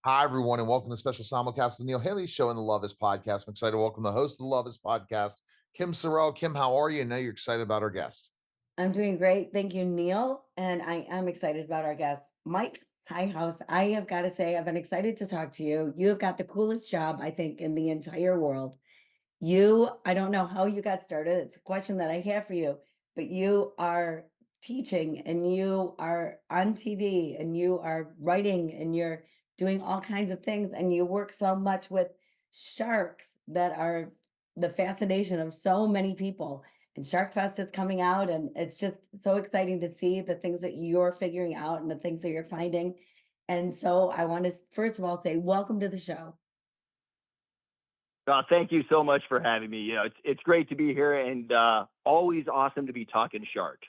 Hi, everyone, and welcome to the special simulcast of the Neil Haley Show and the Love Is Podcast. I'm excited to welcome the host of the Love Is Podcast, Kim Sorrell. Kim, how are you? I know you're excited about our guest. I'm doing great. Thank you, Neil. And I am excited about our guest, Mike Heithaus. I have got to say, I've been excited to talk to you. You have got the coolest job, I think, in the entire world. I don't know how you got started. It's a question that I have for you, but you are teaching and you are on TV and you are writing and you're doing all kinds of things and you work so much with sharks that are the fascination of so many people. And Sharkfest is coming out, and it's just so exciting to see the things that you're figuring out and the things that you're finding. And so I want to first of all say welcome to the show. Thank you so much for having me. It's great to be here and always awesome to be talking sharks.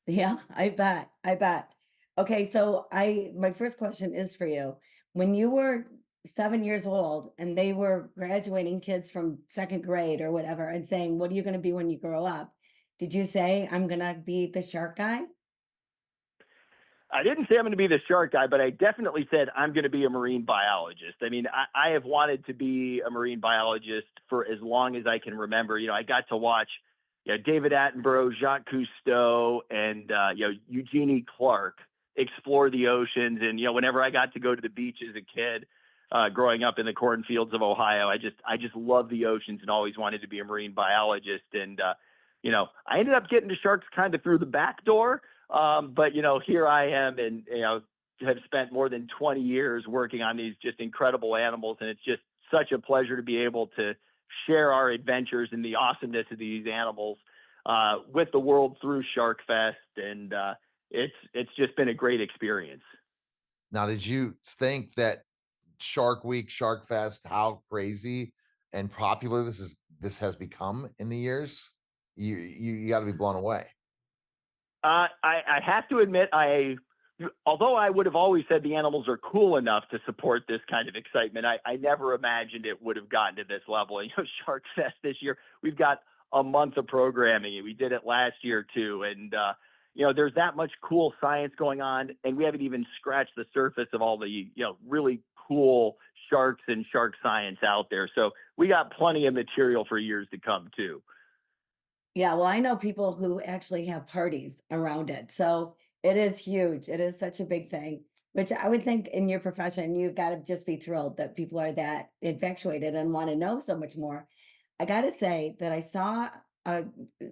Yeah, I bet. I bet. Okay, so I my first question is for you. When you were 7 years old and they were graduating kids from second grade or whatever and saying, "What are you going to be when you grow up?" Did you say, "I'm going to be the shark guy"? I didn't say I'm going to be the shark guy, but I definitely said I'm going to be a marine biologist. I mean, I have wanted to be a marine biologist for as long as I can remember. I got to watch David Attenborough, Jacques Cousteau, and Eugenie Clark explore the oceans. And whenever I got to go to the beach as a kid, growing up in the cornfields of Ohio, I just love the oceans and always wanted to be a marine biologist. And I ended up getting to sharks kind of through the back door. But here I am, and have spent more than 20 years working on these just incredible animals, and it's just such a pleasure to be able to share our adventures and the awesomeness of these animals with the world through Sharkfest, and it's just been a great experience. Now, did you think that Shark Week, Shark Fest, how crazy and popular this has become in the years? You got to be blown away. I have to admit, although I would have always said the animals are cool enough to support this kind of excitement, I never imagined it would have gotten to this level. Shark Fest this year, we've got a month of programming, and we did it last year too. And there's that much cool science going on, and we haven't even scratched the surface of all the really cool sharks and shark science out there. So we got plenty of material for years to come too. Yeah, well, I know people who actually have parties around it. So it is huge. It is such a big thing, which I would think in your profession, you've got to just be thrilled that people are that infatuated and want to know so much more. I got to say that I saw uh,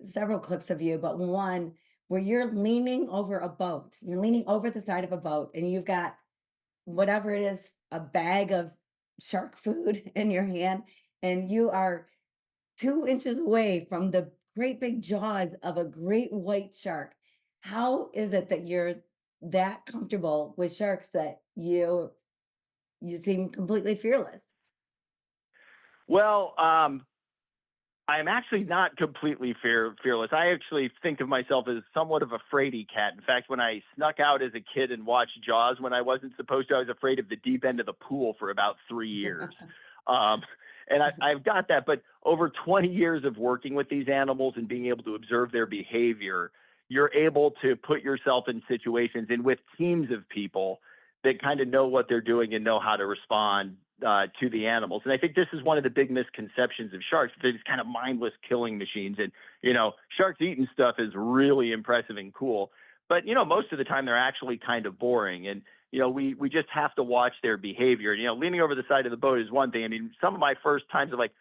several clips of you, but one where you're leaning over a boat. You're leaning over the side of a boat and you've got whatever it is, a bag of shark food in your hand, and you are 2 inches away from the great big jaws of a great white shark. How is it that you're that comfortable with sharks that you seem completely fearless? Well, I'm actually not completely fearless. I actually think of myself as somewhat of a fraidy cat. In fact, when I snuck out as a kid and watched Jaws when I wasn't supposed to, I was afraid of the deep end of the pool for about 3 years. Um, and I've got that. But over 20 years of working with these animals and being able to observe their behavior, you're able to put yourself in situations and with teams of people that kind of know what they're doing and know how to respond to the animals. And I think this is one of the big misconceptions of sharks. They're these kind of mindless killing machines. And, sharks eating stuff is really impressive and cool. But, most of the time they're actually kind of boring. And, we just have to watch their behavior. And, leaning over the side of the boat is one thing. I mean, some of my first times of like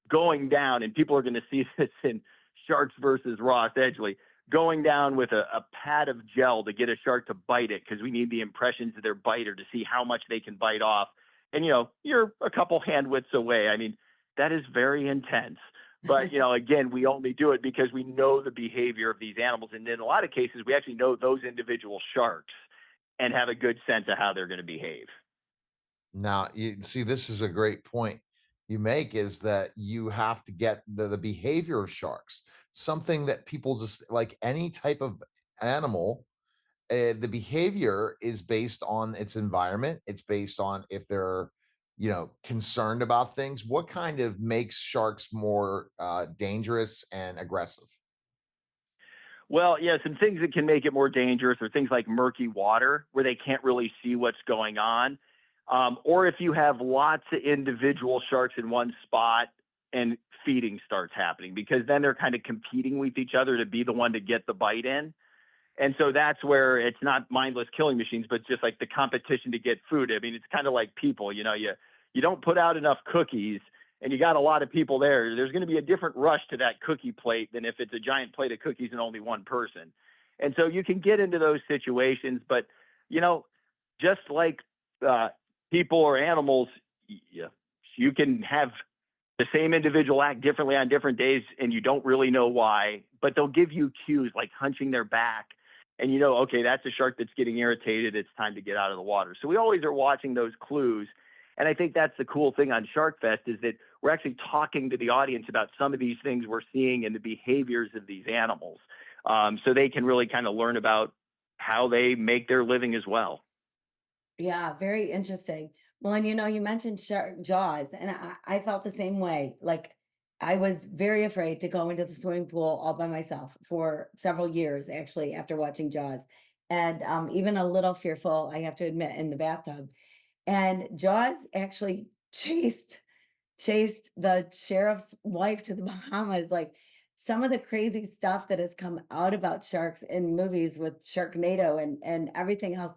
going down, and people are going to see this in Sharks versus Ross Edgley, going down with a pad of gel to get a shark to bite it because we need the impressions of their biter to see how much they can bite off. And, you're a couple hand widths away. I mean, that is very intense. But, again, we only do it because we know the behavior of these animals. And in a lot of cases, we actually know those individual sharks and have a good sense of how they're going to behave. Now, you see, this is a great point you make, is that you have to get the behavior of sharks, something that people just like any type of animal. The behavior is based on its environment. It's based on if they're, concerned about things. What kind of makes sharks more dangerous and aggressive? Well, yeah, some things that can make it more dangerous are things like murky water where they can't really see what's going on. Or if you have lots of individual sharks in one spot and feeding starts happening, because then they're kind of competing with each other to be the one to get the bite in. And so that's where it's not mindless killing machines, but just like the competition to get food. I mean, it's kind of like people, you don't put out enough cookies and you got a lot of people there. There's going to be a different rush to that cookie plate than if it's a giant plate of cookies and only one person. And so you can get into those situations, but, just like people or animals, you can have the same individual act differently on different days and you don't really know why, but they'll give you cues like hunching their back and okay, that's a shark that's getting irritated. It's time to get out of the water. So we always are watching those clues. And I think that's the cool thing on Sharkfest is that we're actually talking to the audience about some of these things we're seeing in the behaviors of these animals. So they can really kind of learn about how they make their living as well. Yeah, very interesting. Well, and you mentioned shark jaws, and I felt the same way. Like I was very afraid to go into the swimming pool all by myself for several years, actually, after watching Jaws, and even a little fearful, I have to admit, in the bathtub. And Jaws actually chased the sheriff's wife to the Bahamas. Like some of the crazy stuff that has come out about sharks in movies with Sharknado and everything else.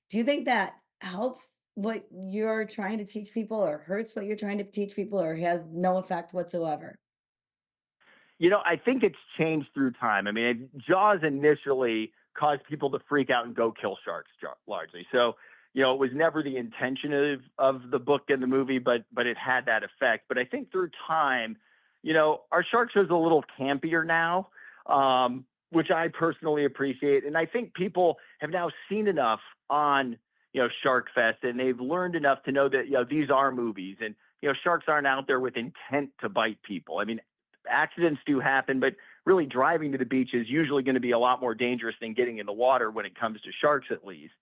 Do you think that helps what you're trying to teach people or hurts what you're trying to teach people or has no effect whatsoever? I think it's changed through time. I mean, Jaws initially caused people to freak out and go kill sharks largely. So, it was never the intention of the book and the movie, but it had that effect. But I think through time, our shark show's a little campier now, which I personally appreciate. And I think people have now seen enough on, Sharkfest, and they've learned enough to know that, these are movies and, sharks aren't out there with intent to bite people. I mean, accidents do happen, but really driving to the beach is usually going to be a lot more dangerous than getting in the water when it comes to sharks, at least.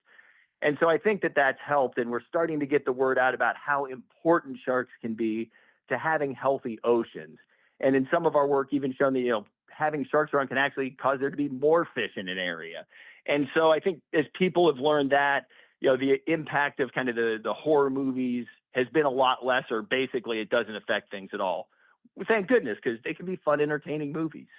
And so I think that that's helped, and we're starting to get the word out about how important sharks can be to having healthy oceans. And in some of our work, even shown that, having sharks around can actually cause there to be more fish in an area. And so I think as people have learned that, the impact of kind of the horror movies has been a lot less, or basically it doesn't affect things at all. Well, thank goodness, because they can be fun, entertaining movies.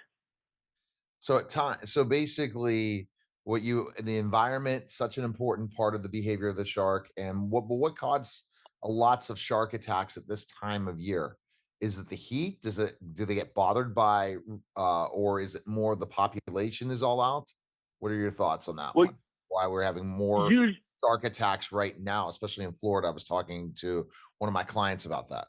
So at times, so basically, the environment, such an important part of the behavior of the shark, and what causes lots of shark attacks at this time of year? Is it the heat? Do they get bothered by, or is it more the population is all out? What are your thoughts on that Well, one? Why we're having more you, shark attacks right now, especially in Florida? I was talking to one of my clients about that.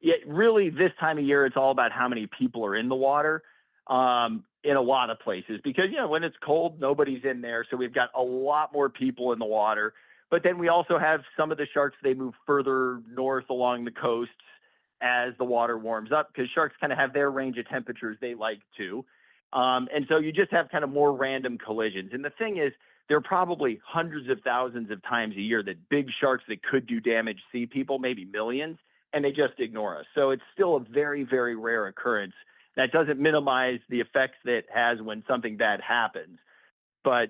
yeah, really, this time of year, it's all about how many people are in the water in a lot of places because, when it's cold, nobody's in there. So we've got a lot more people in the water. But then we also have some of the sharks, they move further north along the coasts as the water warms up because sharks kind of have their range of temperatures they like to. And so you just have kind of more random collisions. And the thing is, there are probably hundreds of thousands of times a year that big sharks that could do damage see people, maybe millions, and they just ignore us. So it's still a very, very rare occurrence. That doesn't minimize the effects that it has when something bad happens. But,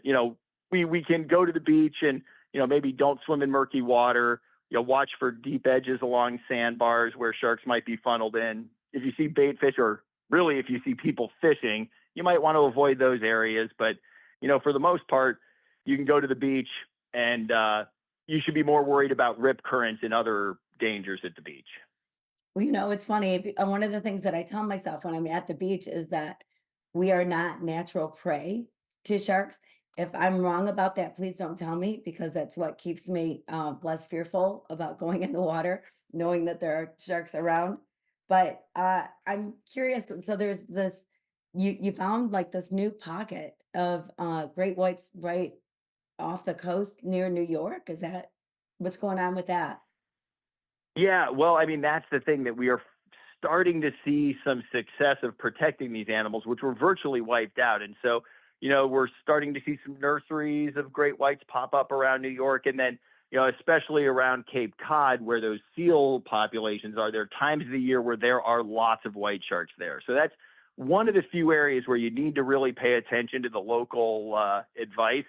we can go to the beach and, maybe don't swim in murky water, watch for deep edges along sandbars where sharks might be funneled in. If you see bait fish or really if you see people fishing, you might want to avoid those areas. But, for the most part, you can go to the beach and you should be more worried about rip currents and other dangers at the beach. Well, it's funny. One of the things that I tell myself when I'm at the beach is that we are not natural prey to sharks. If I'm wrong about that, please don't tell me because that's what keeps me less fearful about going in the water, knowing that there are sharks around. But I'm curious. So there's this, you found like this new pocket of great whites right off the coast near New York. Is that what's going on with that? Yeah, well, I mean, that's the thing that we are starting to see some success of protecting these animals, which were virtually wiped out. And so, we're starting to see some nurseries of great whites pop up around New York. And then, especially around Cape Cod, where those seal populations are, there are times of the year where there are lots of white sharks there. So that's one of the few areas where you need to really pay attention to the local advice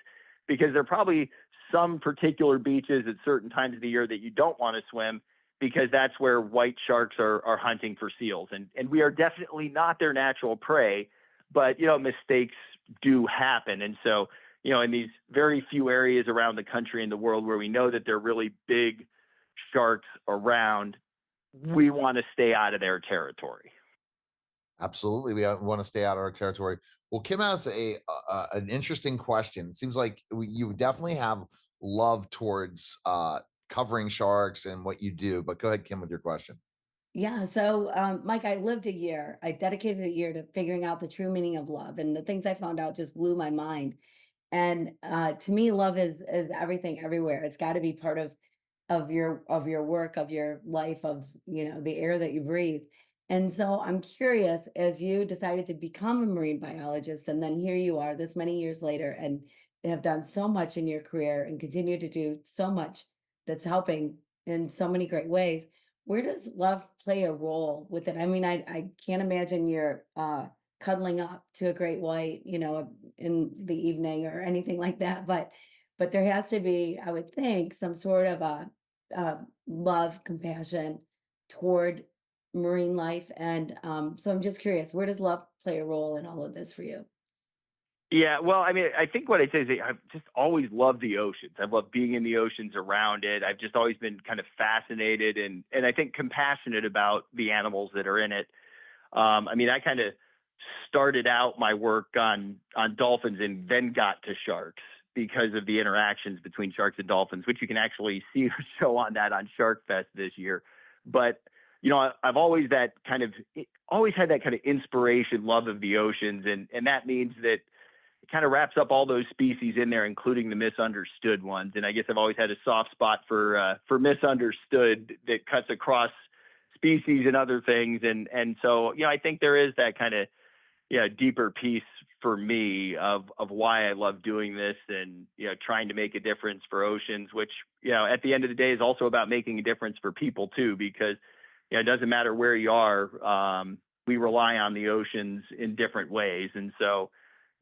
because there are probably some particular beaches at certain times of the year that you don't want to swim because that's where white sharks are hunting for seals. And we are definitely not their natural prey, but, mistakes do happen. And so, in these very few areas around the country and the world where we know that there are really big sharks around, we want to stay out of their territory. Absolutely, we want to stay out of our territory. Well, Kim has an interesting question. It seems like you definitely have love towards covering sharks and what you do. But go ahead, Kim, with your question. Yeah. So, Mike, I lived a year. I dedicated a year to figuring out the true meaning of love, and the things I found out just blew my mind. And to me, love is everything, everywhere. It's got to be part of your work, of your life, of the air that you breathe. And so I'm curious, as you decided to become a marine biologist, and then here you are this many years later, and have done so much in your career and continue to do so much that's helping in so many great ways. Where does love play a role with it? I mean, I can't imagine you're cuddling up to a great white, in the evening or anything like that. But there has to be, I would think, some sort of a love, compassion toward marine life. And so I'm just curious, where does love play a role in all of this for you? Yeah, well, I mean, I think what I'd say is that I've just always loved the oceans. I've loved being in the oceans around it. I've just always been kind of fascinated and I think compassionate about the animals that are in it. I mean, I kind of started out my work on dolphins and then got to sharks because of the interactions between sharks and dolphins, which you can actually see a show on that on Sharkfest this year. But I've always always had that kind of inspiration, love of the oceans, and that means that it kind of wraps up all those species in there, including the misunderstood ones. And I guess I've always had a soft spot for misunderstood that cuts across species and other things. And so, I think there is that kind of deeper piece for me of why I love doing this and trying to make a difference for oceans, which at the end of the day is also about making a difference for people too, because it doesn't matter where you are. We rely on the oceans in different ways, and so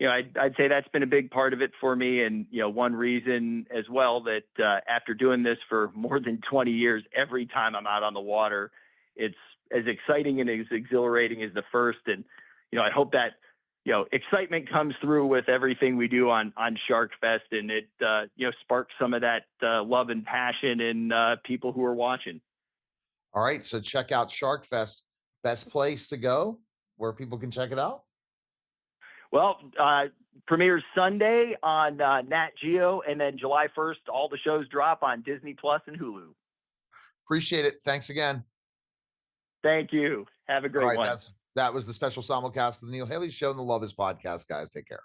I'd say that's been a big part of it for me. And, one reason as well that after doing this for more than 20 years, every time I'm out on the water, it's as exciting and as exhilarating as the first. And, I hope that, excitement comes through with everything we do on Sharkfest, and it, sparks some of that love and passion in people who are watching. All right, so check out Sharkfest. Best place to go where people can check it out. Well, premieres Sunday on Nat Geo, and then July 1st, all the shows drop on Disney Plus and Hulu. Appreciate it. Thanks again. Thank you. Have a All great right, one. that was the special simulcast of the Neil Haley Show and the Love Is podcast, guys. Take care.